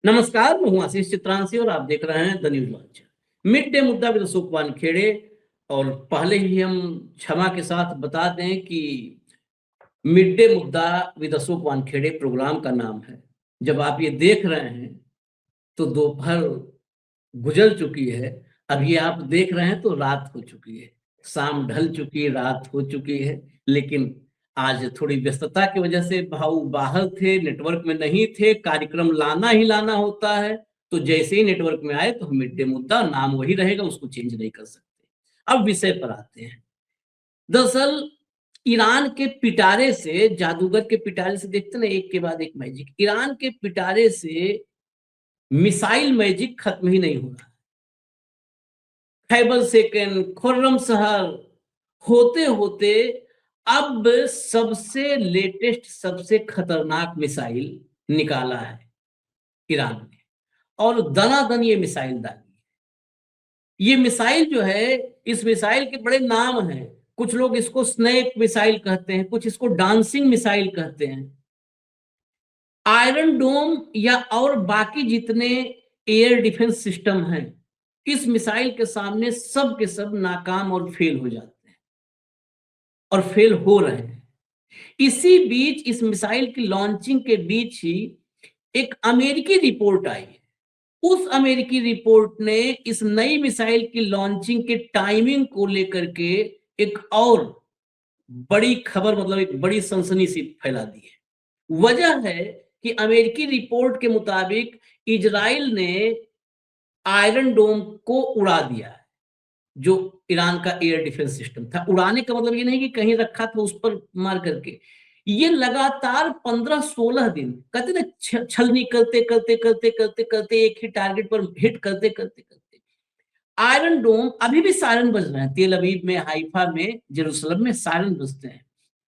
नमस्कार, मैं हूं आशीष चित्रांशी और आप देख रहे हैं the news launch. Mid day मुद्दा विद अशोक वानखेड़े। और पहले ही हम क्षमा के साथ बता दें कि मिड डे मुद्दा विद अशोक वानखेड़े प्रोग्राम का नाम है। जब आप ये देख रहे हैं तो दोपहर गुजर चुकी है। अब ये आप देख रहे हैं तो रात हो चुकी है, शाम ढल चुकी है, रात हो चुकी है। लेकिन आज थोड़ी व्यस्तता की वजह से भाऊ बाहर थे, नेटवर्क में नहीं थे। कार्यक्रम लाना ही लाना होता है, तो जैसे ही नेटवर्क में आए तो हम मिड डे मुद्दा, नाम वही रहेगा, उसको चेंज नहीं कर सकते। अब विषय पर आते हैं। दरअसल ईरान के पिटारे से, जादूगर के पिटारे से, देखते ना एक के बाद एक मैजिक, ईरान के पिटारे से मिसाइल मैजिक खत्म ही नहीं हो रहा। खैबर सेकंड, खुर्रम शहर होते होते अब सबसे लेटेस्ट, सबसे खतरनाक मिसाइल निकाला है ईरान ने, और दनादन ये मिसाइल डाली है। ये मिसाइल जो है, इस मिसाइल के बड़े नाम हैं। कुछ लोग इसको स्नेक मिसाइल कहते हैं, कुछ इसको डांसिंग मिसाइल कहते हैं। आयरन डोम या और बाकी जितने एयर डिफेंस सिस्टम हैं, इस मिसाइल के सामने सब के सब नाकाम और फेल हो जाते हैं, और फेल हो रहे हैं। इसी बीच, इस मिसाइल की लॉन्चिंग के बीच ही एक अमेरिकी रिपोर्ट आई है। उस अमेरिकी रिपोर्ट ने इस नई मिसाइल की लॉन्चिंग के टाइमिंग को लेकर के एक और बड़ी खबर, मतलब एक बड़ी सनसनी सी फैला दी है। वजह है कि अमेरिकी रिपोर्ट के मुताबिक इजराइल ने आयरन डोम को उड़ा दिया है, जो ईरान का एयर डिफेंस सिस्टम था। उड़ाने का मतलब ये नहीं कि कहीं रखा था उस पर मार करके। ये लगातार 15-16 दिन, कहते ना, छलनी करते करते करते करते करते एक ही टारगेट पर हिट करते करते करते आयरन डोम, अभी भी सायरन बज रहे हैं तेल अवीव में, हाइफा में, जेरूसलम में सायरन बजते हैं।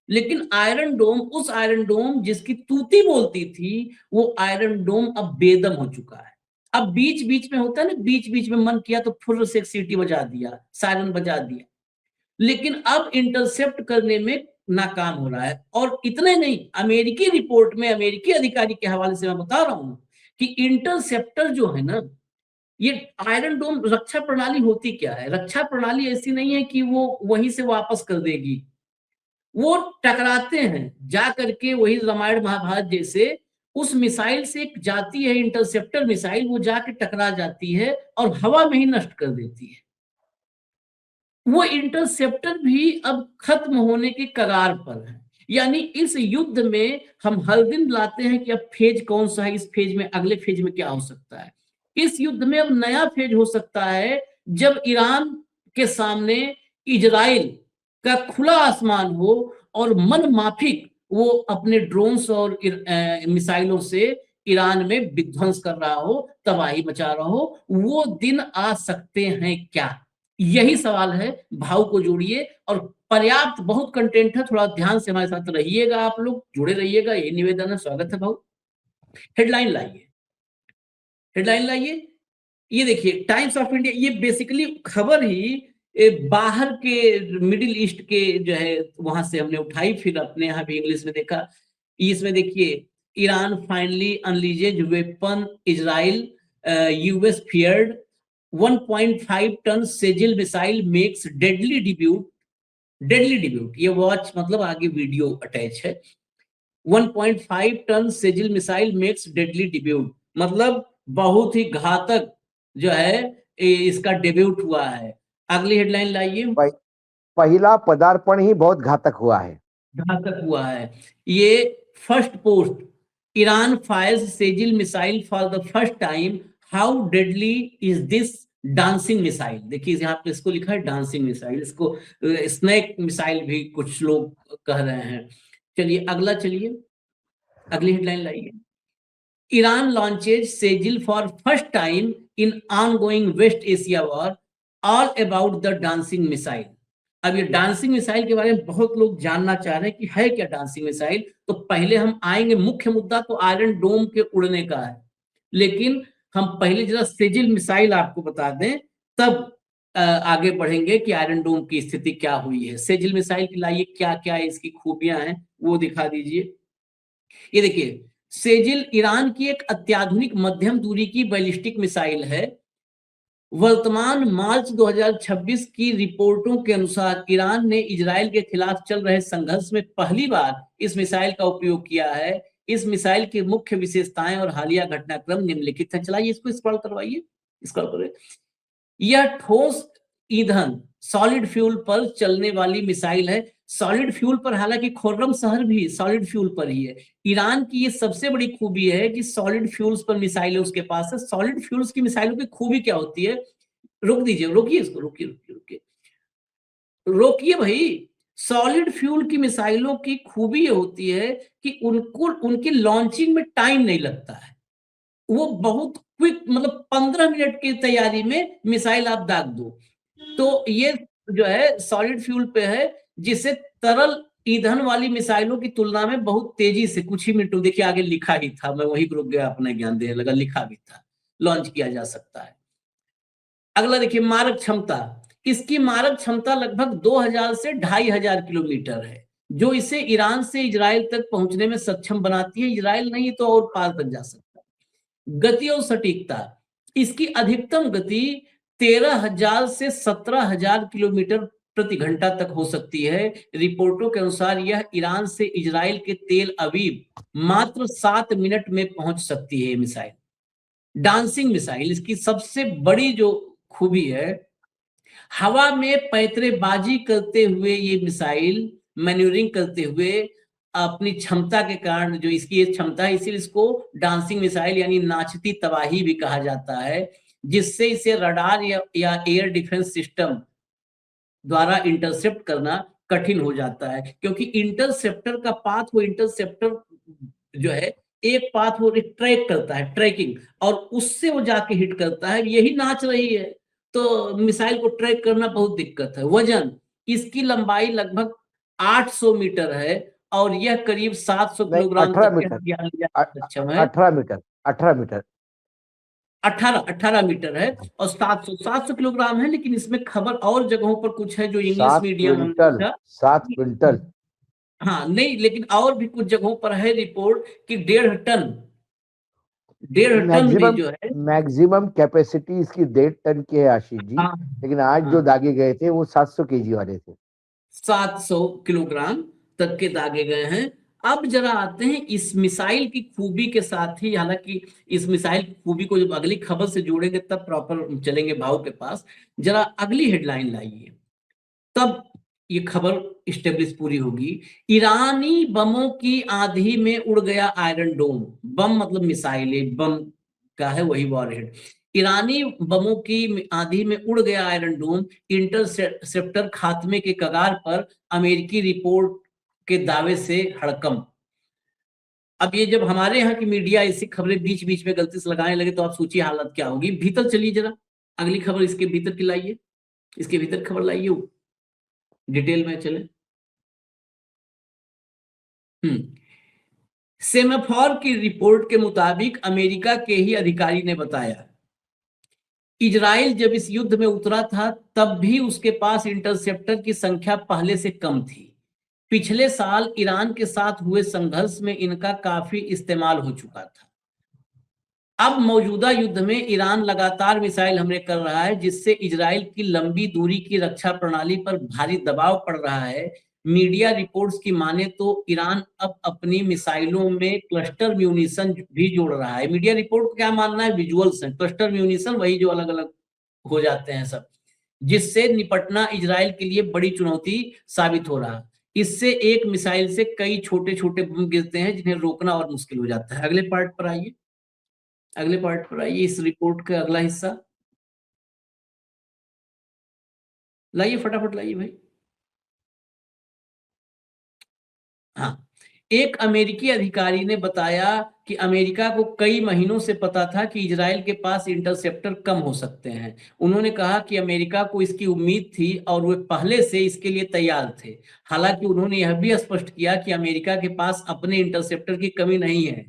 लेकिन आयरन डोम, उस आयरन डोम जिसकी तूती बोलती थी, वो आयरन डोम अब बेदम हो चुका है। अब बीच बीच में होता है ना, बीच बीच में मन किया तो फुर्र से एक सीटी बजा दिया, सायरन बजा दिया, लेकिन अब इंटरसेप्ट करने में नाकाम हो रहा है। और इतने नहीं, अमेरिकी रिपोर्ट में, अमेरिकी अधिकारी के हवाले से मैं बता रहा हूं कि इंटरसेप्टर जो है ना, ये आयरन डोम रक्षा प्रणाली होती क्या है? रक्षा प्रणाली ऐसी नहीं है कि वो वहीं से वापस कर देगी। वो टकराते हैं जा करके, वही रामायण महाभारत जैसे, उस मिसाइल से एक जाती है इंटरसेप्टर मिसाइल, वो जाके टकरा जाती है और हवा में ही नष्ट कर देती है। वो इंटरसेप्टर भी अब खत्म होने के कगार पर है। यानी इस युद्ध में हम हर दिन लाते हैं कि अब फेज कौन सा है, इस फेज में, अगले फेज में क्या हो सकता है। इस युद्ध में अब नया फेज हो सकता है, जब ईरान के सामने इजराइल का खुला आसमान हो और मन माफिक वो अपने ड्रोन्स और मिसाइलों से ईरान में विध्वंस कर रहा हो, तबाही मचा रहा हो। वो दिन आ सकते हैं क्या? यही सवाल है। भाव को जोड़िए, और पर्याप्त बहुत कंटेंट है, थोड़ा ध्यान से हमारे साथ रहिएगा, आप लोग जुड़े रहिएगा, ये निवेदन है। स्वागत है भाव। हेडलाइन लाइए, हेडलाइन लाइए। ये देखिए, टाइम्स ऑफ इंडिया, ये बेसिकली खबर ही बाहर के, मिडिल ईस्ट के जो है, वहां से हमने उठाई, फिर अपने यहाँ भी इंग्लिश में देखा। इसमें देखिए, Iran finally unleashes weapon, Israel US feared 1.5 ton Sejjil missile makes deadly debut. Deadly debut, ये वॉच मतलब आगे वीडियो अटैच है। 1.5 ton Sejjil missile makes deadly debut, मतलब बहुत ही घातक जो है, इसका डेब्यूट हुआ है। अगली हेडलाइन लाइए। पहला पदार्पण ही बहुत घातक हुआ है। घातक हुआ है। ये first post, Iran fires Sejjil missile for the first time, how deadly is this dancing missile. देखिए यहाँ पे इसको लिखा है डांसिंग मिसाइल, इसको स्नैक मिसाइल भी कुछ लोग कह रहे हैं। चलिए अगला, चलिए अगली हेडलाइन लाइए। Iran launches Sejjil for first time in ongoing West Asia war, all about the dancing missile. अब ये डांसिंग मिसाइल के बारे में बहुत लोग जानना चाह रहे हैं कि है क्या डांसिंग मिसाइल। तो पहले हम आएंगे, मुख्य मुद्दा तो आयरन डोम के उड़ने का है, लेकिन हम पहले जरा सेजिल मिसाइल आपको बता दें, तब आगे बढ़ेंगे कि आयरन डोम की स्थिति क्या हुई है। सेजिल मिसाइल की लाइए, क्या क्या इसकी खूबियां हैं वो दिखा दीजिए। ये देखिए, सेजिल ईरान की एक अत्याधुनिक मध्यम दूरी की बैलिस्टिक मिसाइल है। वर्तमान मार्च 2026 की रिपोर्टों के अनुसार ईरान ने इजराइल के खिलाफ चल रहे संघर्ष में पहली बार इस मिसाइल का उपयोग किया है। इस मिसाइल की मुख्य विशेषताएं और हालिया घटनाक्रम निम्नलिखित है। चलाइए इसको, स्क्रॉल करवाइए, स्क्रॉल करिए। यह ठोस ईंधन सॉलिड फ्यूल पर चलने वाली मिसाइल है। सॉलिड फ्यूल पर, हालांकि खुर्रम शहर भी सॉलिड फ्यूल पर ही है। ईरान की ये सबसे बड़ी खूबी है कि सॉलिड फ्यूल्स पर मिसाइलें उसके पास है। सॉलिड फ्यूल्स की मिसाइलों की खूबी क्या होती है? रोक दीजिए, रोकिए इसको, रोकिए रोकिए रोकिए रोकिए भाई। सॉलिड फ्यूल की मिसाइलों की खूबी ये होती है कि उनको, उनकी लॉन्चिंग में टाइम नहीं लगता है। वो बहुत क्विक, मतलब 15 मिनट की तैयारी में मिसाइल आप दाग दो। तो ये जो है सॉलिड फ्यूल पे है, जिसे तरल ईंधन वाली मिसाइलों की तुलना में बहुत तेजी से, कुछ ही मिनटों, देखिए आगे लिखा ही था, मैं वही रुक गया, अपना ज्ञान देने लगा, लिखा भी था, लॉन्च किया जा सकता है। अगला देखिए, मारक क्षमता। इसकी मारक क्षमता लगभग 2000 से 2500 किलोमीटर है, जो इसे ईरान से इजराइल तक पहुंचने में सक्षम बनाती है। इजराइल नहीं तो और पार तक जा सकता है। गति और सटीकता। इसकी अधिकतम गति 13,000 से 17,000 किलोमीटर प्रति घंटा तक हो सकती है। रिपोर्टों के अनुसार यह ईरान से इजराइल के तेल अवीव मात्र 7 मिनट में पहुंच सकती है। मिसाइल, डांसिंग मिसाइल, इसकी सबसे बड़ी जो खूबी है, हवा में पैतरेबाजी करते हुए ये मिसाइल मैन्यूवरिंग करते हुए अपनी क्षमता के कारण, जो इसकी ये क्षमता है, इसीलिए इसको डांसिंग मिसाइल यानी नाचती तबाही भी कहा जाता है, जिससे इसे रडार या एयर डिफेंस सिस्टम द्वारा इंटरसेप्ट करना कठिन हो जाता है। क्योंकि इंटरसेप्टर का पाथ, वो इंटरसेप्टर जो है एक पाथ वो ट्रैक करता है, ट्रैकिंग, और उससे वो जाके हिट करता है। यही नाच रही है, तो मिसाइल को ट्रैक करना बहुत दिक्कत है। वजन, इसकी लंबाई लगभग 800 मीटर है और यह करीब 700 नहीं, किलोग्राम 18 तक के मीटर, हथियार ले जाने में सक्षम है। 18 मीटर, 18 मीटर। 18 मीटर है और 700 किलोग्राम है। लेकिन इसमें खबर और जगहों पर कुछ है जो इंग्लिश 7 मीडियम हमने क्विंटल, देखा। 7 क्विंटल। हाँ नहीं, लेकिन और भी कुछ जगहों पर है रिपोर्ट कि 1.5 टन भी मैक्सिमम जो है। मैक्सिमम कैपेसिटी इसकी 1.5 टन की है आशीष जी। हाँ लेकिन आज जो हाँ, दागे गए थे वो 700 केजी वाले थे। 700 किलोग्राम तक के दागे गए हैं। अब जरा आते हैं इस मिसाइल की खूबी के साथ ही, हालांकि इस मिसाइल की खूबी को जब अगली खबर से जोड़ेंगे तब प्रॉपर चलेंगे भाव के पास। जरा अगली हेडलाइन लाइए, तब ये खबर स्टेब्लिश पूरी होगी। ईरानी बमों की आंधी में उड़ गया आयरन डोम। बम मतलब मिसाइल, बम का है वही वॉरहेड। ईरानी बमों की आंधी में उड़ गया आयरन डोम, इंटरसेप्टर खात्मे के कगार पर, अमेरिकी रिपोर्ट के दावे से हड़कंप। अब ये जब हमारे यहाँ की मीडिया ऐसी खबरें बीच बीच में गलती से लगाने लगे तो आप सोचिए हालत क्या होगी। भीतर चलिए जरा, अगली खबर इसके भीतर की लाइए, इसके भीतर खबर लाइए, डिटेल में चले। सेमाफोर की रिपोर्ट के मुताबिक अमेरिका के ही अधिकारी ने बताया, इजराइल जब इस युद्ध में उतरा था तब भी उसके पास इंटरसेप्टर की संख्या पहले से कम थी। पिछले साल ईरान के साथ हुए संघर्ष में इनका काफी इस्तेमाल हो चुका था। अब मौजूदा युद्ध में ईरान लगातार मिसाइल हमले कर रहा है, जिससे इजराइल की लंबी दूरी की रक्षा प्रणाली पर भारी दबाव पड़ रहा है। मीडिया रिपोर्ट्स की माने तो ईरान अब अपनी मिसाइलों में क्लस्टर म्यूनिशन भी जोड़ रहा है। मीडिया रिपोर्ट का क्या मानना है, विजुअल्स है, क्लस्टर म्यूनिशन वही जो अलग अलग हो जाते हैं सब, जिससे निपटना इजराइल के लिए बड़ी चुनौती साबित हो रहा है। इससे एक मिसाइल से कई छोटे छोटे बम गिरते हैं जिन्हें रोकना और मुश्किल हो जाता है। अगले पार्ट पर आइए, अगले पार्ट पर आइए, इस रिपोर्ट का अगला हिस्सा लाइए, फटाफट लाइए भाई। हाँ, एक अमेरिकी अधिकारी ने बताया कि अमेरिका को कई महीनों से पता था कि इजराइल के पास इंटरसेप्टर कम हो सकते हैं। उन्होंने कहा कि अमेरिका को इसकी उम्मीद थी और वे पहले से इसके लिए तैयार थे। हालांकि उन्होंने यह भी स्पष्ट किया कि अमेरिका के पास अपने इंटरसेप्टर की कमी नहीं है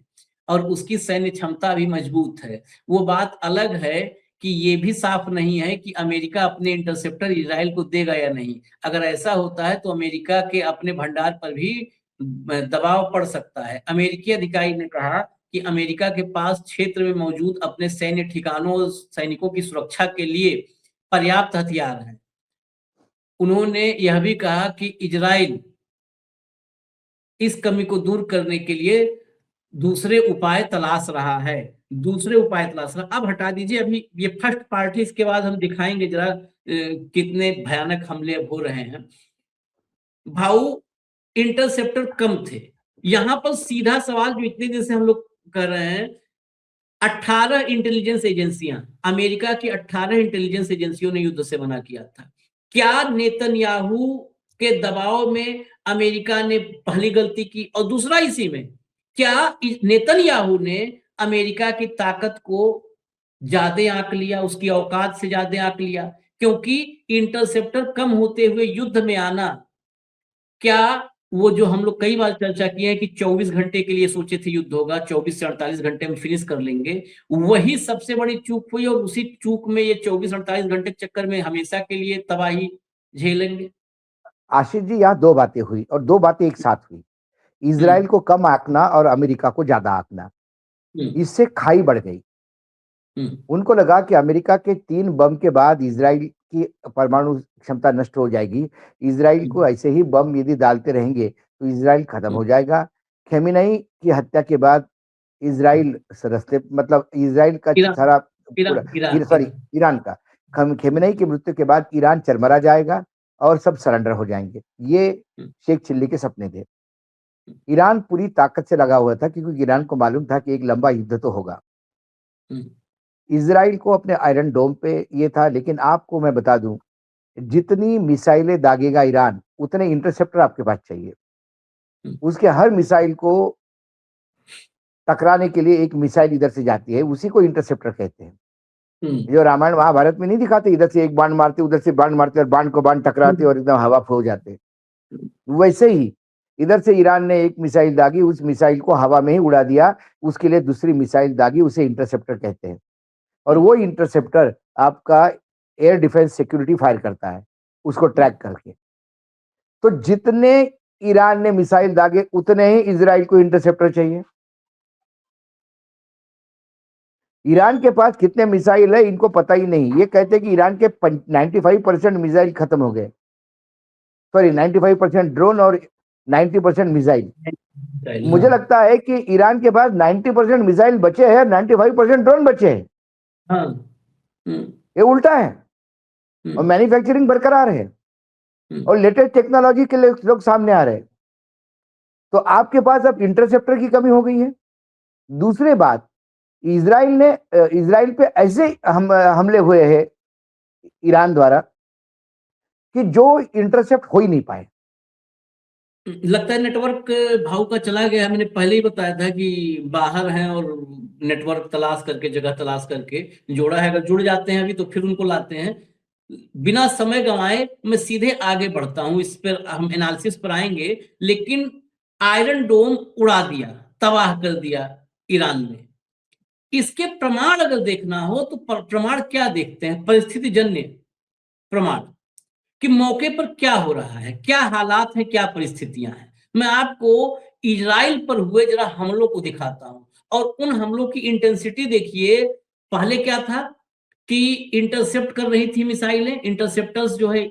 और उसकी सैन्य क्षमता भी मजबूत है। वो बात अलग है कि ये भी साफ नहीं है कि अमेरिका अपने इंटरसेप्टर इजराइल को देगा या नहीं। अगर ऐसा होता है तो अमेरिका के अपने भंडार पर भी दबाव पड़ सकता है। अमेरिकी अधिकारी ने कहा कि अमेरिका के पास क्षेत्र में मौजूद अपने सैन्य ठिकानों और सैनिकों की सुरक्षा के लिए पर्याप्त हथियार हैं। उन्होंने यह भी कहा कि इजराइल इस कमी को दूर करने के लिए दूसरे उपाय तलाश रहा है। अब हटा दीजिए, अभी ये फर्स्ट पार्ट है, इसके बाद हम दिखाएंगे जरा कितने भयानक हमले हो रहे हैं। भाऊ, इंटरसेप्टर कम थे। यहां पर सीधा सवाल जो इतने दिन से हम लोग कर रहे हैं, 18 इंटेलिजेंस एजेंसियां, अमेरिका की 18 इंटेलिजेंस एजेंसियों ने युद्ध से मना किया था। क्या नेतन्याहू के दबाव में अमेरिका ने पहली गलती की? और दूसरा, इसी में क्या नेतन्याहू ने अमेरिका की ताकत को ज्यादा आंक लिया, उसकी औकात से ज्यादा आंक लिया? क्योंकि इंटरसेप्टर कम होते हुए युद्ध में आना, क्या वो जो हम लोग कई बार चर्चा किए हैं कि 24 घंटे के लिए सोचे थे युद्ध होगा, 24 से 48 घंटे में फिनिश कर लेंगे, वही सबसे बड़ी चूक हुई। और उसी चूक में ये 24-48 घंटे के चक्कर में हमेशा के लिए तबाही झेलेंगे। आशीष जी, यहाँ दो बातें हुई और दो बातें एक साथ हुई। इजराइल को कम आंकना और अमेरिका को ज्यादा आंकना, इससे खाई बढ़ गई। उनको लगा कि अमेरिका के 3 बम के बाद इजराइल की परमाणु क्षमता नष्ट हो जाएगी। इजराइल को ऐसे ही बम यदि डालते रहेंगे तो इजराइल खत्म हो जाएगा। खेमेनेई की हत्या के बाद इजराइल रस्ते, मतलब इजराइल का सारा सॉरी ईरान का, खेमेनेई की मृत्यु के बाद ईरान चरमरा जाएगा और सब सरेंडर हो जाएंगे। ये शेख चिल्ली के सपने थे। ईरान पूरी ताकत से लगा हुआ था क्योंकि ईरान को मालूम था कि एक लंबा युद्ध तो होगा। इजराइल को अपने आयरन डोम पे ये था। लेकिन आपको मैं बता दूं, जितनी मिसाइलें दागेगा ईरान, उतने इंटरसेप्टर आपके पास चाहिए। उसके हर मिसाइल को टकराने के लिए एक मिसाइल इधर से जाती है, उसी को इंटरसेप्टर कहते हैं। जो रामायण महाभारत में नहीं दिखाते, इधर से एक बाण मारते, उधर से बाण मारते और बाण को बाण टकराते और एकदम हवा हो जाते, वैसे ही इधर से ईरान ने एक मिसाइल दागी, उस मिसाइल को हवा में ही उड़ा दिया, उसके लिए दूसरी मिसाइल दागी, उसे इंटरसेप्टर कहते हैं। और वो इंटरसेप्टर आपका एयर डिफेंस सिक्योरिटी फायर करता है, उसको ट्रैक करके। तो जितने ईरान ने मिसाइल दागे, उतने ही इजराइल को इंटरसेप्टर चाहिए। ईरान के पास कितने मिसाइल है इनको पता ही नहीं। ये कहते हैं कि ईरान के 95% मिसाइल खत्म हो गए, सॉरी 95% ड्रोन और 90% मिसाइल। मुझे लगता है कि ईरान के पास 90% मिसाइल बचे हैं, 95% ड्रोन बचे हैं। ये उल्टा है। और मैन्युफैक्चरिंग बरकरार है और लेटेस्ट टेक्नोलॉजी के लोग सामने आ रहे हैं। तो आपके पास अब इंटरसेप्टर की कमी हो गई है। दूसरी बात, इजराइल पे ऐसे हमले हुए हैं ईरान द्वारा कि जो इंटरसेप्ट हो ही नहीं पाए। लगता है नेटवर्क भाव का चला गया। मैंने पहले ही बताया था कि बाहर हैं और नेटवर्क तलाश करके, जगह तलाश करके जोड़ा है। अगर जुड़ जाते हैं अभी तो फिर उनको लाते हैं। बिना समय गंवाए मैं सीधे आगे बढ़ता हूं, इस पर हम एनालिसिस पर आएंगे। लेकिन आयरन डोम उड़ा दिया, तबाह कर दिया ईरान ने। इसके प्रमाण अगर देखना हो तो प्रमाण क्या देखते हैं? परिस्थिति जन्य प्रमाण कि मौके पर क्या हो रहा है, क्या हालात है, क्या परिस्थितियां हैं। मैं आपको इजराइल पर हुए जरा हमलों को दिखाता हूं और उन हमलों की इंटेंसिटी देखिए। पहले क्या था कि इंटरसेप्ट कर रही थी मिसाइलें, इंटरसेप्टर्स जो है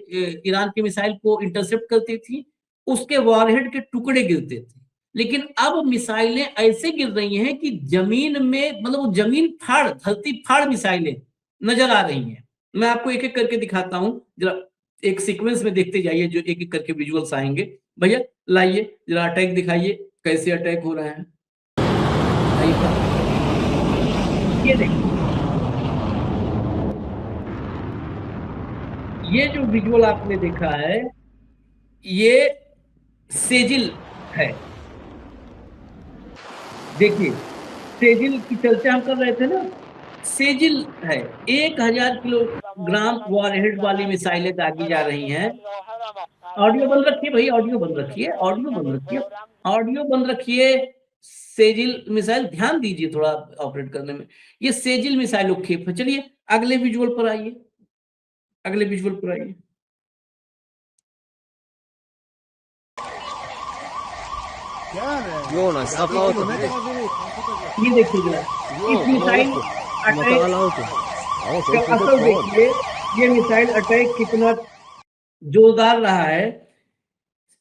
ईरान की मिसाइल को इंटरसेप्ट करती थी, उसके वॉरहेड के टुकड़े गिरते थे। लेकिन अब मिसाइलें ऐसे गिर रही हैं कि जमीन में, मतलब जमीन फाड़, धरती फाड़ मिसाइलें नजर आ रही हैं। मैं आपको एक एक करके दिखाता हूं, जरा एक सीक्वेंस में देखते जाइए, जो एक एक करके विजुअल्स आएंगे। भैया लाइए जरा अटैक दिखाइए, कैसे अटैक हो रहा है। ये देखिए, ये जो विजुअल आपने देखा है, ये सेजिल है। देखिए, सेजिल की चर्चा हम कर रहे थे ना, सेजिल है। 1000 किलोग्राम वॉरहेड वाली मिसाइलें दागी जा रही हैं। ऑडियो बंद रखिए भाई, ऑडियो बंद रखिए, ऑडियो बंद रखिए, ऑडियो बंद रखिए। सेजिल मिसाइल, ध्यान दीजिए थोड़ा ऑपरेट करने में। ये सेजिल मिसाइलों खेप है। चलिए अगले विजुअल पर आइए, अगले विजुअल पर आइए। ये देखिए जरा, इस मिसाइल अटैक का असर देखिए, ये मिसाइल अटैक कितना जोरदार रहा है।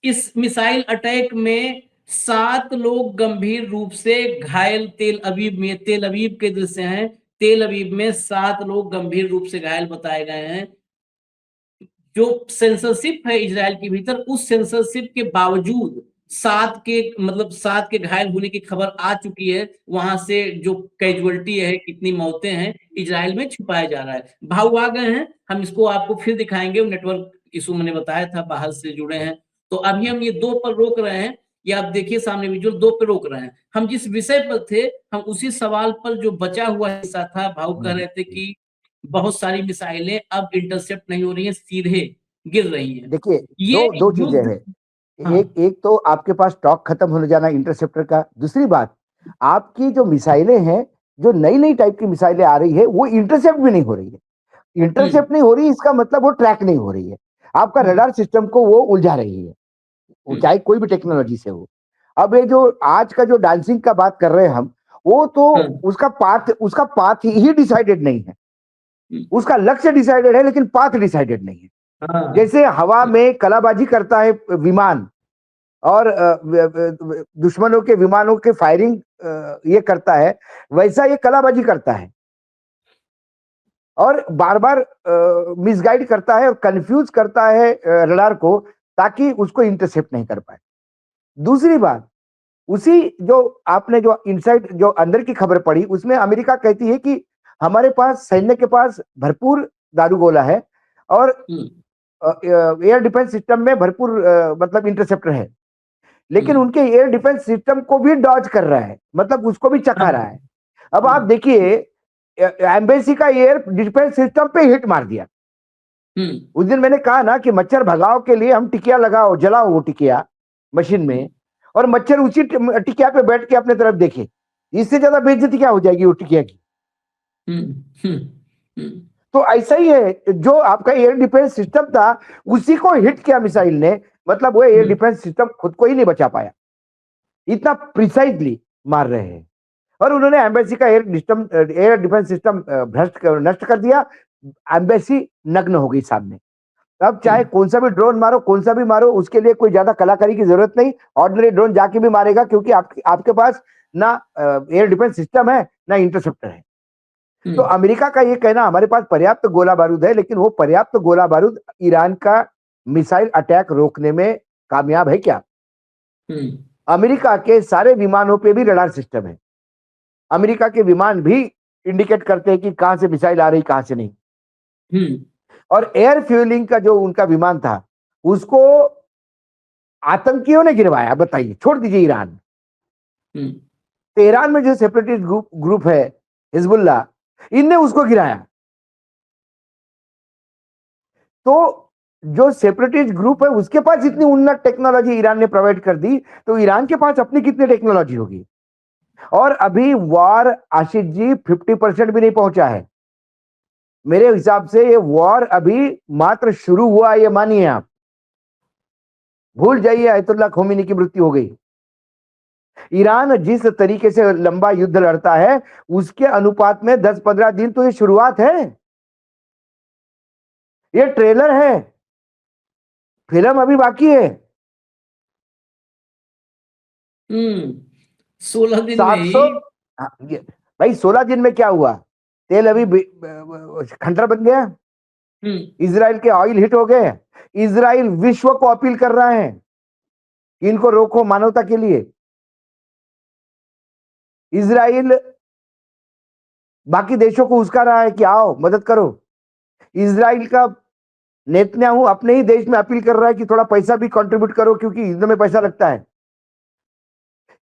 इस मिसाइल अटैक में 7 लोग गंभीर रूप से घायल, तेल अवीव के दृश्य हैं। तेल अवीव में 7 लोग गंभीर रूप से घायल बताए गए हैं। जो सेंसरशिप है इजराइल के भीतर, उस सेंसरशिप के बावजूद 7 के घायल होने की खबर आ चुकी है। वहां से जो कैजुअलिटी है, कितनी मौतें हैं, इजराइल में छुपाया जा रहा है। भाव आ गए हैं, हम इसको आपको फिर दिखाएंगे। नेटवर्क इशू मैंने बताया था, बाहर से जुड़े हैं। तो अभी हम ये 2 पर रोक रहे हैं। ये आप देखिए सामने विजुअल 2 पे रोक रहे हैं। हम जिस विषय पर थे, हम उसी सवाल पर जो बचा हुआ हिस्सा था, भाव कह रहे थे कि बहुत सारी मिसाइलें अब इंटरसेप्ट नहीं हो रही हैं, सीधे गिर रही हैं। देखिए, ये दो चीजें हैं। हाँ। एक तो आपके पास स्टॉक खत्म होने जाना इंटरसेप्टर का। दूसरी बात, आपकी जो मिसाइलें हैं, जो नई नई टाइप की मिसाइलें आ रही है, वो इंटरसेप्ट भी नहीं हो रही है। इंटरसेप्ट नहीं हो रही, इसका मतलब वो ट्रैक नहीं हो रही है। आपका रडार सिस्टम को वो उलझा रही है, वो चाहे कोई भी टेक्नोलॉजी से हो। अब ये जो आज का जो डांसिंग का बात कर रहे हैं हम, वो तो उसका पाथ ही डिसाइडेड नहीं है। उसका लक्ष्य डिसाइडेड है, लेकिन पाथ डिसाइडेड नहीं है। जैसे हवा में कलाबाजी करता है विमान, और दुश्मनों के विमानों के फायरिंग ये करता है, वैसा ये कलाबाजी करता है और बार बार मिसगाइड करता है और कंफ्यूज करता है रडार को, ताकि उसको इंटरसेप्ट नहीं कर पाए। दूसरी बात, उसी जो आपने जो इनसाइड जो अंदर की खबर पड़ी, उसमें अमेरिका कहती है कि हमारे पास, सैन्य के पास भरपूर दारूगोला है और एयर डिफेंस सिस्टम में भरपूर मतलब इंटरसेप्टर है, लेकिन उनके एयर डिफेंस सिस्टम को भी डॉज कर रहा है, मतलब उसको भी चखा रहा है। अब आप देखिए, एम्बेसी का एयर डिफेंस सिस्टम पे हिट मार दिया। उस दिन मैंने कहा ना कि मच्छर भगाओ के लिए हम टिकिया लगाओ, जलाओ वो टिकिया मशीन में, और मच्छर उसी टिकिया पे बैठ के अपने तरफ देखे। इससे ज्यादा बेइज्जती क्या हो जाएगी वो टिकिया की। तो ऐसा ही है, जो आपका एयर डिफेंस सिस्टम था, उसी को हिट किया मिसाइल ने। मतलब वो एयर डिफेंस सिस्टम खुद को ही नहीं बचा पाया, इतना प्रिसाइजली मार रहे हैं। और उन्होंने एम्बेसी का एयर डिफेंस सिस्टम नष्ट कर दिया। एम्बेसी नग्न हो गई सामने। अब चाहे कौन सा भी ड्रोन मारो, कौन सा भी मारो, उसके लिए कोई ज्यादा कलाकारी की जरूरत नहीं। ऑर्डिनरी ड्रोन जाके भी मारेगा, क्योंकि आपके पास ना एयर डिफेंस सिस्टम है, ना इंटरसेप्टर है। तो अमेरिका का ये कहना हमारे पास पर्याप्त गोला बारूद है, लेकिन वो पर्याप्त गोला बारूद ईरान का मिसाइल अटैक रोकने में कामयाब है क्या? अमेरिका के सारे विमानों पे भी रडार सिस्टम है। अमेरिका के विमान भी इंडिकेट करते हैं कि कहां से मिसाइल आ रही, कहां से नहीं। और एयर फ्यूलिंग का जो उनका विमान था, उसको आतंकियों ने गिरवाया। बताइए, छोड़ दीजिए ईरान। तेहरान में जो सेपरेटिस्ट ग्रुप है हिजबुल्लाह, इनने उसको गिराया। तो जो सेपरेटिस्ट ग्रुप है, उसके पास इतनी उन्नत टेक्नोलॉजी ईरान ने प्रोवाइड कर दी, तो ईरान के पास अपनी कितनी टेक्नोलॉजी होगी। और अभी वॉर, आशीष जी, 50% भी नहीं पहुंचा है। मेरे हिसाब से ये वॉर अभी मात्र शुरू हुआ, ये मानिए आप। भूल जाइए आयतुल्लाह खोमेनी की मृत्यु हो गई। ईरान जिस तरीके से लंबा युद्ध लड़ता है, उसके अनुपात में 10-15 दिन तो ये शुरुआत है, ये ट्रेलर है, फिल्म अभी बाकी है। 16 दिन 700 भाई 16 दिन में क्या हुआ? तेल अभी खंडर बन गया, इजराइल के ऑयल हिट हो गए। इजराइल विश्व को अपील कर रहा है, इनको रोको मानवता के लिए। इजराइल बाकी देशों को उस्का रहा है कि आओ मदद करो। इजराइल का नेतन्याहू अपने ही देश में अपील कर रहा है कि थोड़ा पैसा भी कंट्रीब्यूट करो, क्योंकि युद्ध में पैसा लगता है।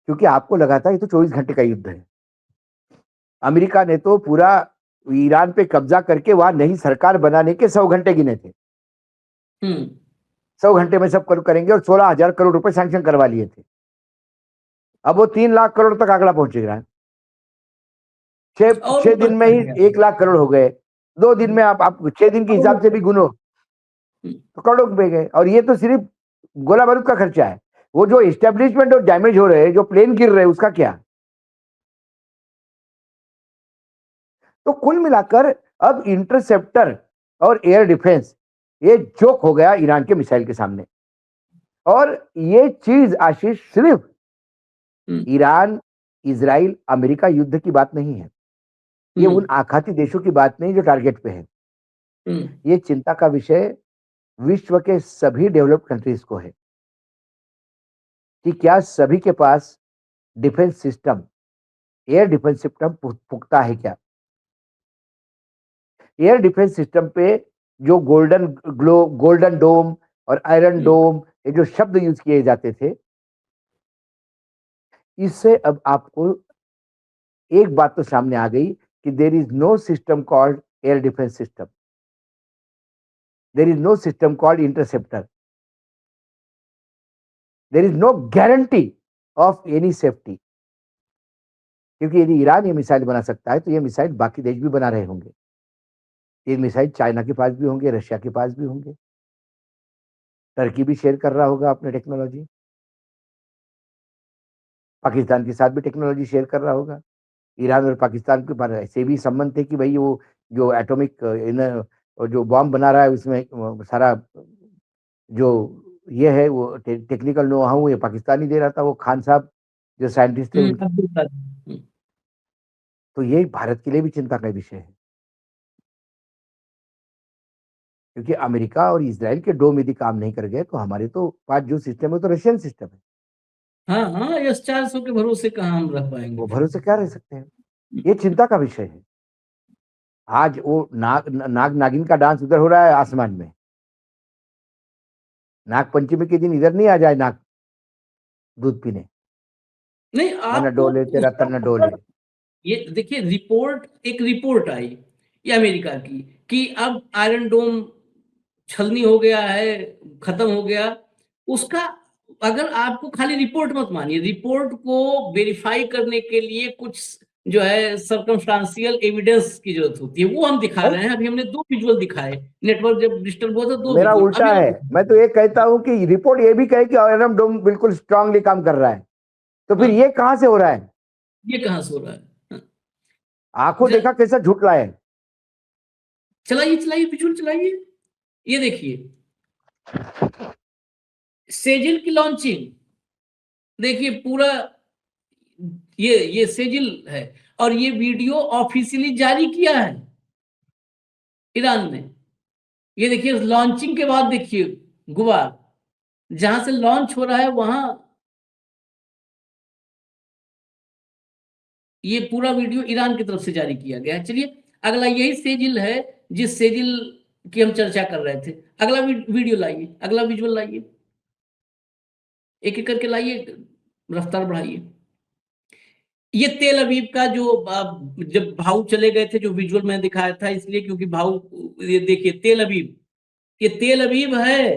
क्योंकि आपको लगा था ये तो 24 घंटे का युद्ध है। अमेरिका ने तो पूरा ईरान पे कब्जा करके वहां नई सरकार बनाने के 100 घंटे गिने थे। 100 घंटे में सब करेंगे, और 16,000 करोड़ रुपए सैंक्शन करवा लिए थे। अब वो 3 लाख करोड़ तक आंकड़ा पहुंचेगा। 6 दिन में ही 1 लाख करोड़ हो गए। 2 दिन में आप 6 दिन के हिसाब से भी गुनो तो करोड़ों रुपए गए। और ये तो सिर्फ गोला बारूद का खर्चा है। वो जो एस्टेब्लिशमेंट और डैमेज हो रहे हैं, जो प्लेन गिर रहे हैं, उसका क्या? तो कुल मिलाकर अब इंटरसेप्टर और एयर डिफेंस ये जोक हो गया ईरान के मिसाइल के सामने। और ये चीज आशीष सिर्फ ईरान, इजराइल, अमेरिका युद्ध की बात नहीं है, ये उन आखाती देशों की बात नहीं जो टारगेट पे है। ये चिंता का विषय विश्व के सभी डेवलप्ड कंट्रीज को है कि क्या सभी के पास defence system, air defence system पुख्ता है क्या? एयर डिफेंस सिस्टम पे जो गोल्डन डोम और आयरन डोम, ये जो शब्द यूज किए जाते थे, इससे अब आपको एक बात तो सामने आ गई कि there is no system called air defence system, there is no system called interceptor, there is no guarantee of any safety. क्योंकि यदि ईरान ये मिसाइल बना सकता है तो ये मिसाइल बाकी देश भी बना रहे होंगे। ये मिसाइल चाइना के पास भी होंगे, रशिया के पास भी होंगे, टर्की भी शेयर कर रहा होगा अपने टेक्नोलॉजी, पाकिस्तान के साथ भी टेक्नोलॉजी शेयर कर रहा होगा। ईरान और पाकिस्तान के पास ऐसे भी संबंध थे कि भाई वो जो एटॉमिक जो बॉम्ब बना रहा है उसमें सारा जो ये है वो टेक्निकल नो हाउ ये पाकिस्तान ही दे रहा था, वो खान साहब जो साइंटिस्ट थे उनके। तो ये भारत के लिए भी चिंता का विषय है, क्योंकि अमेरिका और इजराइल के डोम यदि काम नहीं कर गए तो हमारे तो पास जो सिस्टम है तो रशियन सिस्टम है। हाँ हाँ, S-400 के भरोसे कहाँ हम रह पाएंगे? वो भरोसे क्या रह सकते हैं? ये चिंता का विषय है। आज वो नाग नागिन का डांस उधर हो रहा है आसमान में, नाग पंचमी के दिन इधर नहीं आ जाए नाग दूध पीने, नहीं, मन आपको डोले तेरा उसका तन डोले। ये देखिए, एक रिपोर्ट आई ये अमेरिका की कि अब आयरन डोम छलनी हो गया है, खत्म हो गया। उसका अगर आपको खाली रिपोर्ट मत मानिए, रिपोर्ट को वेरीफाई करने के लिए कुछ जो है सर्कमस्टांशियल एविडेंस की जरूरत होती है, वो हम दिखा रहे हैं। अभी हमने 2 विजुअल दिखाए, नेटवर्क जब डिस्टर्ब हुआ था 2 मेरा विजुअल उल्टा अभी है, मैं तो ये कहता हूं कि रिपोर्ट ये भी कहे कि आयरन डोम बिल्कुल स्ट्रांगली काम कर रहा है, तो फिर ये कहां से हो रहा है? ये कहां से हो रहा है? हाँ। आंखों देखा कैसा झूठला है। चलाइए चलाइए विजुअल चलाइए, ये देखिए सेजिल की लॉन्चिंग, देखिए पूरा ये सेजिल है और ये वीडियो ऑफिशियली जारी किया है ईरान ने। ये देखिए लॉन्चिंग के बाद देखिए गुबार, जहां से लॉन्च हो रहा है वहां ये पूरा वीडियो ईरान की तरफ से जारी किया गया है। चलिए अगला यही सेजिल है जिस सेजिल की हम चर्चा कर रहे थे। अगला वीडियो लाइए, अगला विजुअल लाइए, एक एक करके लाइए, रफ्तार बढ़ाइए। ये तेल अवीव का जो जब भाऊ चले गए थे, जो विजुअल मैंने दिखाया था इसलिए क्योंकि भाऊ, ये देखिए तेल अवीव, ये तेल अवीव है।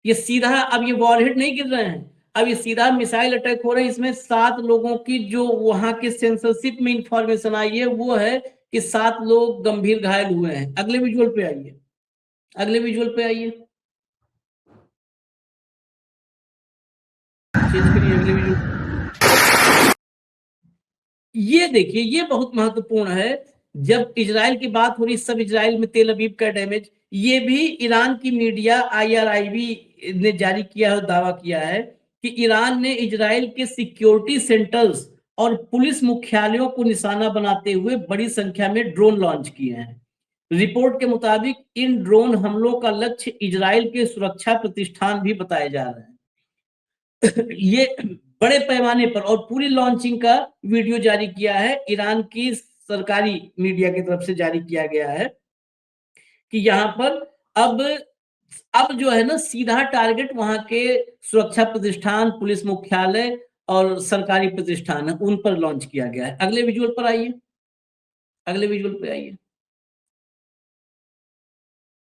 ये सीधा, अब ये वॉरहेड नहीं गिर रहे हैं, अब ये सीधा मिसाइल अटैक हो रहा है। इसमें 7 लोगों की जो वहां के सेंसरशिप में इंफॉर्मेशन आई है वो है कि 7 लोग गंभीर घायल हुए हैं। अगले विजुअल पे आइए, अगले विजुअल पे आइए, चेंज करिए अगले विजुअल। ये देखिए ये बहुत महत्वपूर्ण है। जब इजराइल की बात हो रही, सब इजराइल में तेल अवीव का डैमेज, ये भी ईरान की मीडिया IRIB ने जारी किया है, दावा किया है कि ईरान ने इजराइल के सिक्योरिटी सेंटर्स और पुलिस मुख्यालयों को निशाना बनाते हुए बड़ी संख्या में ड्रोन लॉन्च किए हैं। रिपोर्ट के मुताबिक इन ड्रोन हमलों का लक्ष्य इजराइल के सुरक्षा प्रतिष्ठान भी बताए जा रहे हैं। ये बड़े पैमाने पर और पूरी लॉन्चिंग का वीडियो जारी किया है, ईरान की सरकारी मीडिया की तरफ से जारी किया गया है कि यहां पर अब जो है ना सीधा टारगेट वहां के सुरक्षा प्रतिष्ठान, पुलिस मुख्यालय और सरकारी प्रतिष्ठान है, उन पर लॉन्च किया गया है। अगले विजुअल पर आइए, अगले विजुअल पे आइए।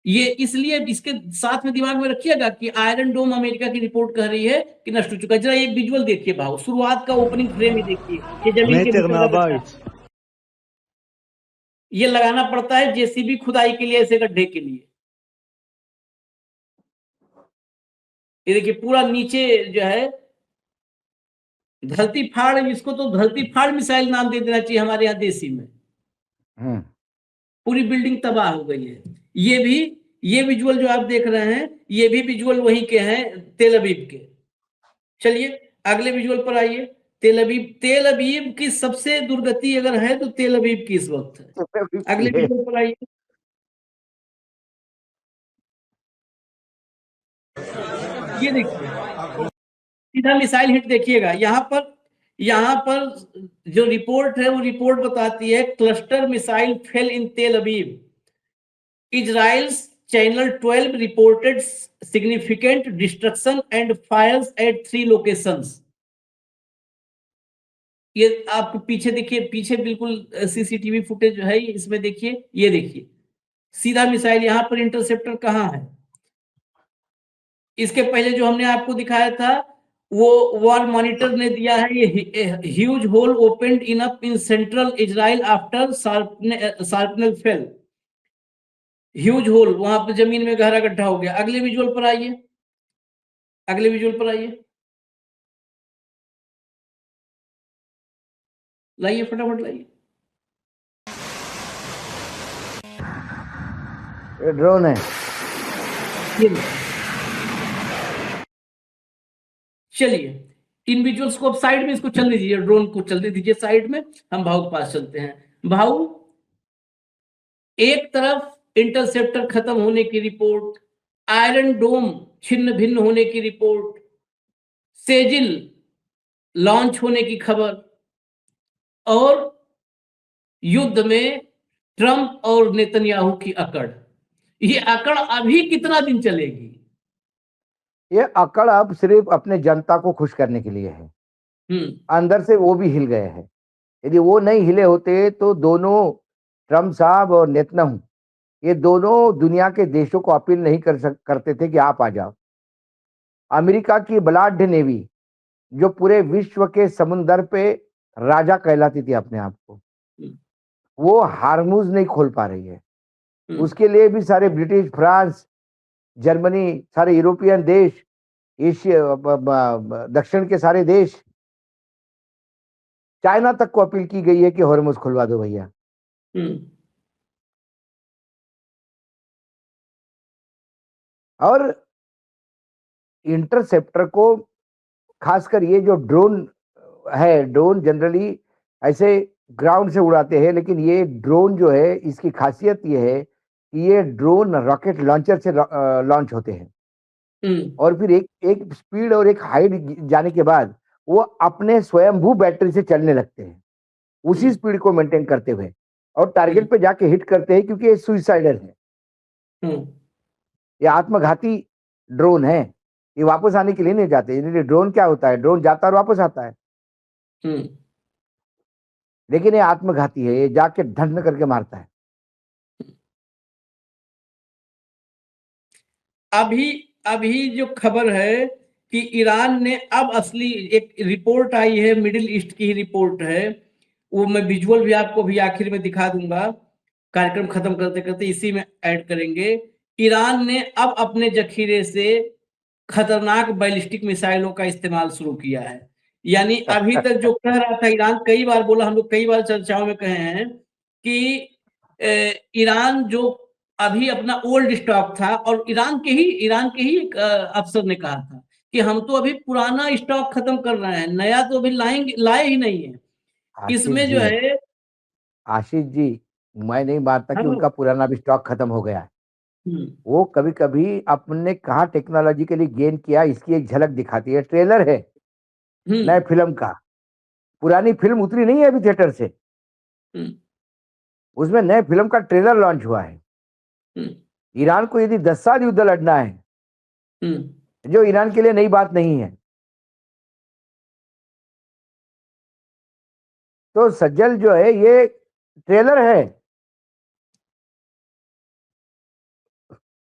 ये इसलिए इसके साथ में दिमाग में रखिएगा कि आयरन डोम अमेरिका की रिपोर्ट कह रही है कि नष्ट हो चुका है। जरा एक विजुअल देखिए भाव, शुरुआत का ओपनिंग फ्रेम ही देखिए, ये जमीन के भीतर का गड्ढा है। ये लगाना पड़ता है JCB खुदाई के लिए, ऐसे गड्ढे के लिए। ये देखिए पूरा नीचे जो है धरती फाड़, इसको तो धरती फाड़ मिसाइल नाम दे देना चाहिए हमारे यहाँ देसी में। पूरी बिल्डिंग तबाह हो गई है। ये विजुअल जो आप देख रहे हैं ये भी विजुअल वहीं के हैं, तेल अवीव के। चलिए अगले विजुअल पर आइए। तेल अवीव की सबसे दुर्गति अगर है तो तेल अवीव की इस वक्त है। अगले विजुअल पर आइए। ये देखिए सीधा मिसाइल हिट देखिएगा। यहाँ पर जो रिपोर्ट है वो रिपोर्ट बताती है क्लस्टर मिसाइल फेल इन तेल Aviv. Israel's Channel 12 reported significant destruction and fires at 3 locations. ये आप पीछे देखिए, पीछे बिल्कुल सीसीटीवी फुटेज है इसमें, देखिए ये देखिए सीधा मिसाइल। यहां पर इंटरसेप्टर कहां है? इसके पहले जो हमने आपको दिखाया था वो वॉर मॉनिटर ने दिया है। ये huge hole opened in central Israel after shrapnel fell. Huge hole, वहां पर जमीन में गहरा गड्ढा हो गया। अगले विजुअल पर आइए। अगले विजुअल पर आइए, लाइए फटाफट लाइए। ये ड्रोन है। चलिए इन विजुअल्स को अब साइड में इसको चलने दीजिए, ड्रोन को चलने दीजिए साइड में, हम भाऊ के पास चलते हैं। भाऊ एक तरफ इंटरसेप्टर खत्म होने की रिपोर्ट, आयरन डोम छिन्न भिन्न होने की रिपोर्ट, सेजिल लॉन्च होने की खबर, और युद्ध में ट्रंप और नेतन्याहू की अकड़। ये अकड़ अभी कितना दिन चलेगी? ये अकड़ अब सिर्फ अपने जनता को खुश करने के लिए है। अंदर से वो भी हिल गए हैं। यदि वो नहीं हिले होते तो दोनों ट्रम्प साहब और नेतन्याहू ये दोनों दुनिया के देशों को अपील नहीं करते थे कि आप आ जाओ। अमेरिका की बलाढ्य नेवी जो पूरे विश्व के समुंदर पे राजा कहलाती थी अपने आप को, वो हार्मुज नहीं खोल पा रही है। उसके लिए भी सारे ब्रिटिश, फ्रांस, जर्मनी, सारे यूरोपियन देश, एशिया, दक्षिण के सारे देश, चाइना तक को अपील की गई है कि हॉर्मुज खुलवा दो भैया। और इंटरसेप्टर को, खासकर ये जो ड्रोन है, ड्रोन जनरली ऐसे ग्राउंड से उड़ाते हैं, लेकिन ये ड्रोन जो है इसकी खासियत ये है कि ये ड्रोन रॉकेट लॉन्चर से लॉन्च होते हैं और फिर एक स्पीड और एक हाइट जाने के बाद वो अपने स्वयंभू बैटरी से चलने लगते हैं, उसी स्पीड को मेंटेन करते हुए, और टारगेट पे जाके हिट करते हैं, क्योंकि ये सुइसाइडर है। ये आत्मघाती ड्रोन है, ये वापस आने के लिए नहीं जाते। ड्रोन क्या होता है, ड्रोन जाता है और वापस आता है, लेकिन ये आत्मघाती है, ये जाके ढंढ करके मारता है। अभी जो खबर है कि ईरान ने अब असली, एक रिपोर्ट आई है, मिडिल ईस्ट की ही रिपोर्ट है, वो मैं विजुअल भी आपको भी आखिर में दिखा दूंगा, कार्यक्रम खत्म करते करते इसी में ऐड करेंगे। ईरान ने अब अपने जखीरे से खतरनाक बैलिस्टिक मिसाइलों का इस्तेमाल शुरू किया है। यानी अभी तक जो कह रहा था ईरान, कई बार बोला, हम लोग कई बार चर्चाओं में कहे हैं कि ईरान जो अभी अपना ओल्ड स्टॉक था, और ईरान के ही एक अफसर ने कहा था कि हम तो अभी पुराना स्टॉक खत्म कर रहे हैं, नया तो अभी लाए ही नहीं है। इसमें जो है आशीष जी, मैं नहीं मानता कि उनका पुराना भी स्टॉक खत्म हो गया है। वो कभी कभी अपने कहा टेक्नोलॉजिकली गेन किया, इसकी एक झलक दिखाती है। ट्रेलर है नए फिल्म का, पुरानी फिल्म उतरी नहीं है अभी थिएटर से, उसमें नए फिल्म का ट्रेलर लॉन्च हुआ है। ईरान को यदि 10 साल युद्ध लड़ना है, जो ईरान के लिए नई बात नहीं है, तो सज्जल जो है ये ट्रेलर है।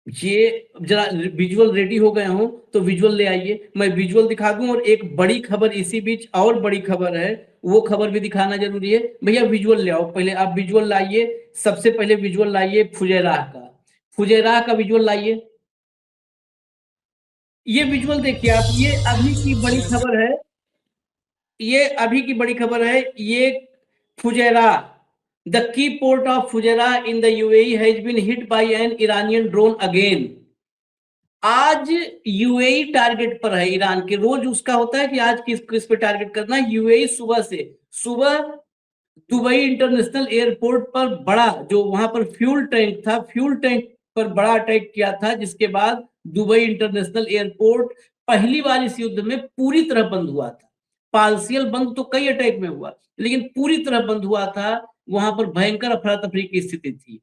ये जरा विजुअल रेडी हो गया हूं तो विजुअल ले आइए, मैं विजुअल दिखा दूं। और एक बड़ी खबर इसी बीच, और बड़ी खबर है, वो खबर भी दिखाना जरूरी है। भैया विजुअल ले आओ, पहले आप विजुअल लाइए। सबसे पहले विजुअल लाइए फुजैराह का, फुजैराह का विजुअल लाइए। ये विजुअल देखिए आप, ये अभी की बड़ी खबर है, ये अभी की बड़ी खबर है। ये Fujairah, the key port of Fujairah in the UAE has been hit by an Iranian drone again. आज यूएई टारगेट पर है ईरान के। रोज उसका होता है कि आज किस पे टारगेट करना है। यूएई सुबह दुबई इंटरनेशनल एयरपोर्ट पर बड़ा, जो वहां पर फ्यूल टैंक था, फ्यूल टैंक पर बड़ा अटैक किया था, जिसके बाद दुबई इंटरनेशनल एयरपोर्ट पहली बार इस युद्ध में पूरी तरह बंद हुआ था। पार्शियल बंद तो कई अटैक में हुआ, लेकिन पूरी तरह बंद हुआ था। वहां पर भयंकर अफरा तफरी की स्थिति थी।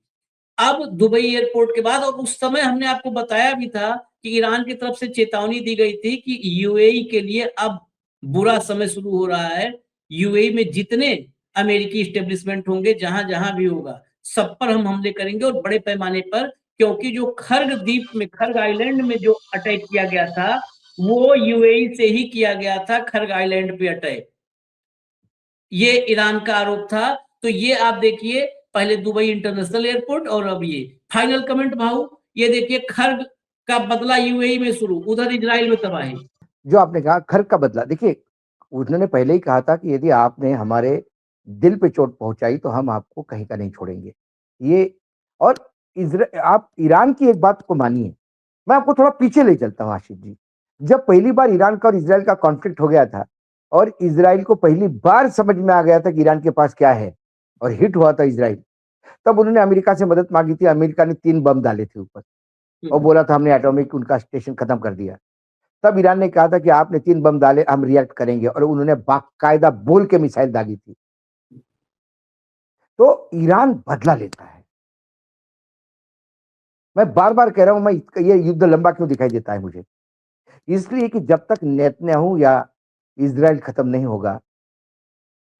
अब दुबई एयरपोर्ट के बाद, और उस समय हमने आपको बताया भी था कि ईरान की तरफ से चेतावनी दी गई थी कि यूएई के लिए अब बुरा समय शुरू हो रहा है। यूएई में जितने अमेरिकी स्टेब्लिशमेंट होंगे, जहां जहां भी होगा, सब पर हम हमले करेंगे, और बड़े पैमाने पर। क्योंकि जो खर्ग द्वीप में, खर्ग आइलैंड में जो अटैक किया गया था, वो यूएई से ही किया गया था। खर्ग आइलैंड पे अटैक, ये ईरान का आरोप था। तो ये आप देखिए, पहले दुबई इंटरनेशनल एयरपोर्ट, और अब ये फाइनल कमेंट भाऊ, ये देखिए खर्ग का बदला यूएई में शुरू, उधर इजराइल में तबाही। जो आपने कहा खर्ग का बदला, देखिए उन्होंने पहले ही कहा था कि यदि आपने हमारे दिल पे चोट पहुंचाई तो हम आपको कहीं का नहीं छोड़ेंगे। ये, और आप ईरान की एक बात को मानिए, मैं आपको थोड़ा पीछे ले चलता हूँ आशीष जी। जब पहली बार ईरान का और इसराइल का कॉन्फ्लिक्ट हो गया था, और इसराइल को पहली बार समझ में आ गया था कि ईरान के पास क्या है, और हिट हुआ था इसराइल, तब उन्होंने अमेरिका से मदद मांगी थी। अमेरिका ने 3 बम डाले थे ऊपर, और बोला था हमने एटॉमिक उनका स्टेशन खत्म कर दिया। तब ईरान ने कहा था कि आपने 3 बम डाले, हम रिएक्ट करेंगे, और उन्होंने बाकायदा बोल के मिसाइल दागी थी। तो ईरान बदला लेता है। मैं बार बार कह रहा हूं, मैं ये युद्ध लंबा क्यों दिखाई देता है मुझे, इसलिए कि जब तक नेतन्याहू या इजराइल खत्म नहीं होगा,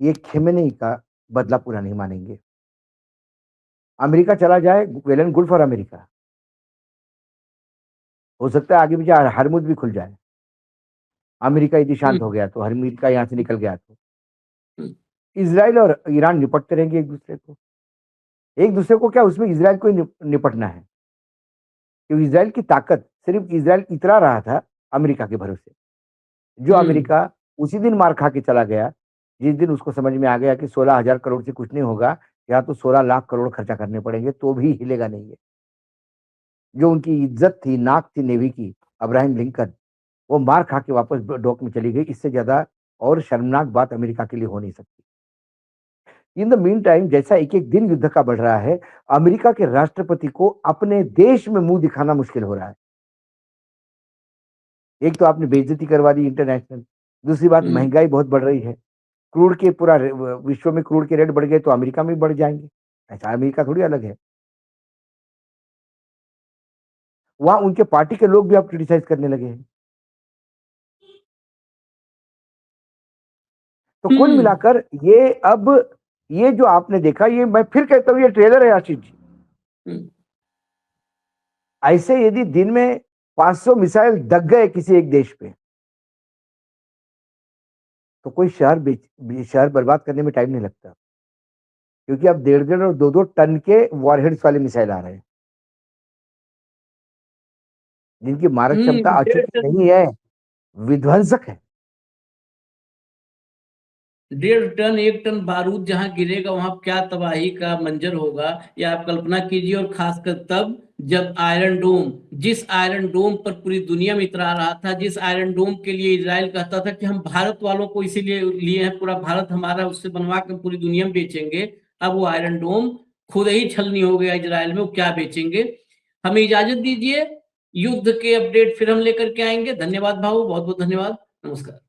ये खेमेनेई का बदला पूरा नहीं मानेंगे। अमेरिका चला जाए, well and good for America, हो सकता है आगे पीछे हरमुज भी खुल जाए। अमेरिका यदि शांत हो गया तो, अमेरिका यहां से निकल गया तो इजराइल और ईरान निपटते रहेंगे एक दूसरे को। एक दूसरे को क्या, उसमें इजराइल को ही निपटना है, क्योंकि इजराइल की ताकत, सिर्फ इजराइल इतरा रहा था अमेरिका के भरोसे। जो अमेरिका उसी दिन मार खा के चला गया जिस दिन उसको समझ में आ गया कि 16,000 करोड़ से कुछ नहीं होगा, या तो 16 लाख करोड़ खर्चा करने पड़ेंगे तो भी हिलेगा नहीं है। जो उनकी इज्जत थी, नाक थी नेवी की, अब्राहम लिंकन, वो मार खा के वापस डॉक में चली गई। इससे ज्यादा और शर्मनाक बात अमेरिका के लिए हो नहीं सकती। इन द मीन टाइम, जैसा एक एक दिन युद्ध का बढ़ रहा है, अमेरिका के राष्ट्रपति को अपने देश में मुंह दिखाना मुश्किल हो रहा है। एक तो आपने बेइज्जती करवा दी इंटरनेशनल, दूसरी बात महंगाई बहुत बढ़ रही है। क्रूड के पूरा विश्व में क्रूड के रेट बढ़ गए तो अमेरिका में भी बढ़ जाएंगे। ऐसा अमेरिका थोड़ी अलग है। वहां उनके पार्टी के लोग भी आप क्रिटिसाइज करने लगे हैं। तो कुल मिलाकर ये, अब ये जो आपने देखा, ये मैं फिर कहता हूं ये ट्रेलर है आशीष जी। ऐसे यदि दिन में 500 मिसाइल दग गए किसी एक देश पे, तो कोई शहर बर्बाद करने में टाइम नहीं लगता, क्योंकि अब 1.5 और 2-2 टन के वॉरहेड्स वाले मिसाइल आ रहे हैं, जिनकी मारक क्षमता अचूक नहीं है, विध्वंसक है। 1.5 टन, 1 टन बारूद जहां गिरेगा, वहां क्या तबाही का मंजर होगा, या आप कल्पना कीजिए। और खासकर तब जब आयरन डोम, जिस आयरन डोम पर पूरी दुनिया में इतरा रहा था, जिस आयरन डोम के लिए इजराइल कहता था कि हम भारत वालों को इसीलिए लिए हैं, पूरा भारत हमारा, उससे बनवा कर पूरी दुनिया में बेचेंगे। अब वो आयरन डोम खुद ही छलनी हो गया इजराइल में, वो क्या बेचेंगे। हमें इजाजत दीजिए, युद्ध के अपडेट फिर हम लेकर के आएंगे। धन्यवाद भाऊ, बहुत बहुत धन्यवाद। नमस्कार।